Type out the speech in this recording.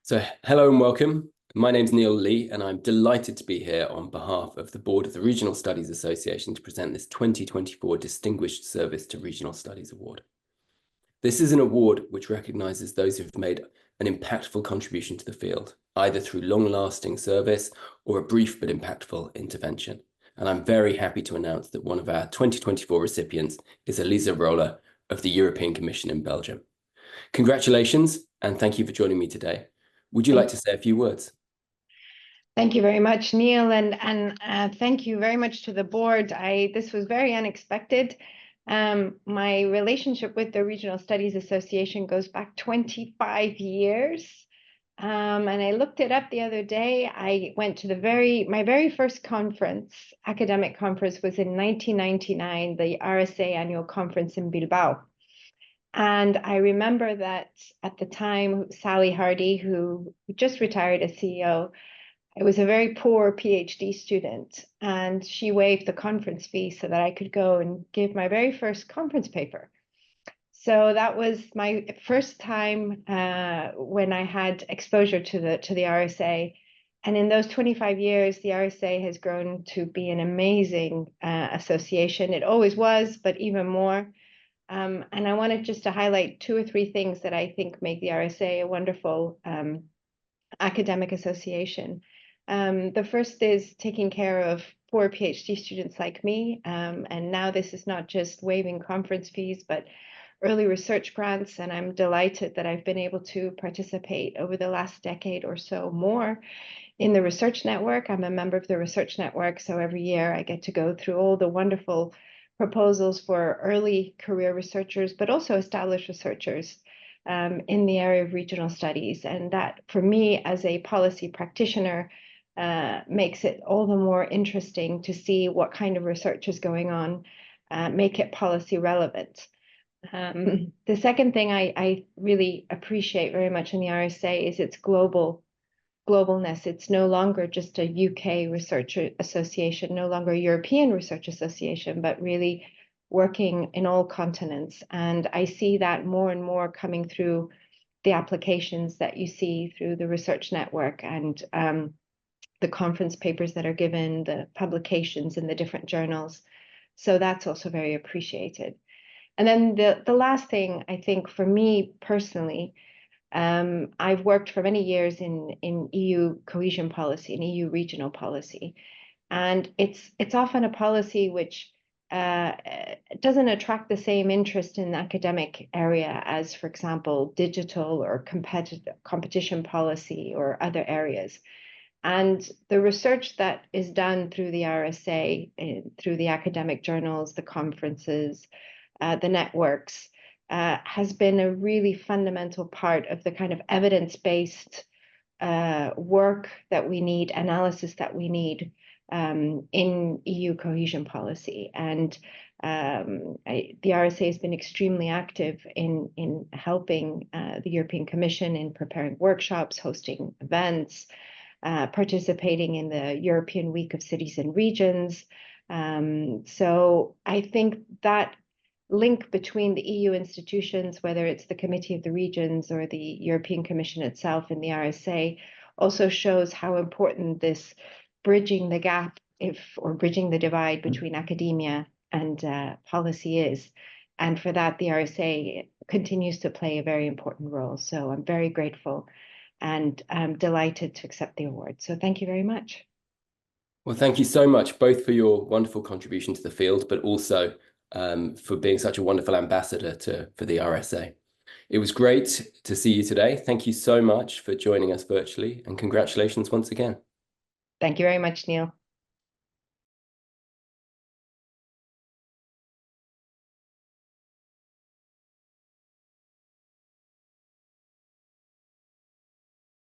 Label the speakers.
Speaker 1: So hello and welcome. My name's Neil Lee, and I'm delighted to be here on behalf of the board of the Regional Studies Association to present this 2024 Distinguished Service to Regional Studies Award. This is an award which recognises those who've made an impactful contribution to the field, either through long-lasting service or a brief but impactful intervention. And I'm very happy to announce that one of our 2024 recipients is Elisa of the European Commission in Belgium. Congratulations, and thank you for joining me today. Would you like to say a few words?
Speaker 2: Thank you very much, Neil, and thank you very much to the board. This was very unexpected. My relationship with the Regional Studies Association goes back 25 years. And I looked it up the other day. I went to my very first conference, academic conference, was in 1999, the RSA annual conference in Bilbao. And I remember that at the time, Sally Hardy, who just retired as CEO, I was a very poor PhD student, and she waived the conference fee so that I could go and give my very first conference paper. So that was my first time when I had exposure to the RSA. And in those 25 years, the RSA has grown to be an amazing association. It always was, but even more. And I wanted just to highlight two or three things that I think make the RSA a wonderful academic association. The first is taking care of poor PhD students like me. And now this is not just waiving conference fees, but early research grants. And I'm delighted that I've been able to participate over the last decade or so more in the research network. I'm a member of the research network. So every year I get to go through all the wonderful proposals for early career researchers, but also established researchers in the area of regional studies. And that, for me, as a policy practitioner, makes it all the more interesting to see what kind of research is going on, make it policy relevant. The second thing I really appreciate very much in the RSA is its globalness. It's no longer just a UK research association, no longer a European research association, but really working in all continents. And I see that more and more coming through the applications that you see through the research network and the conference papers that are given, the publications in the different journals. So that's also very appreciated. And then the last thing, I think, for me personally, I've worked for many years in EU cohesion policy and EU regional policy. And it's often a policy which doesn't attract the same interest in the academic area as, for example, digital or competition policy or other areas. And the research that is done through the RSA, through the academic journals, the conferences, the networks, has been a really fundamental part of the kind of evidence-based work that we need, analysis that we need in EU cohesion policy. And the RSA has been extremely active in helping the European Commission in preparing workshops, hosting events, participating in the European Week of Cities and Regions. So I think that link between the EU institutions, whether it's the Committee of the Regions or the European Commission itself in the RSA, also shows how important this bridging the gap or bridging the divide between academia and policy is. And for that, the RSA continues to play a very important role. So I'm very grateful and I'm delighted to accept the award. So thank you very much.
Speaker 1: Well, thank you so much, both for your wonderful contribution to the field, but also for being such a wonderful ambassador for the RSA. It was great to see you today. Thank you so much for joining us virtually, and congratulations once again.
Speaker 2: Thank you very much, Neil.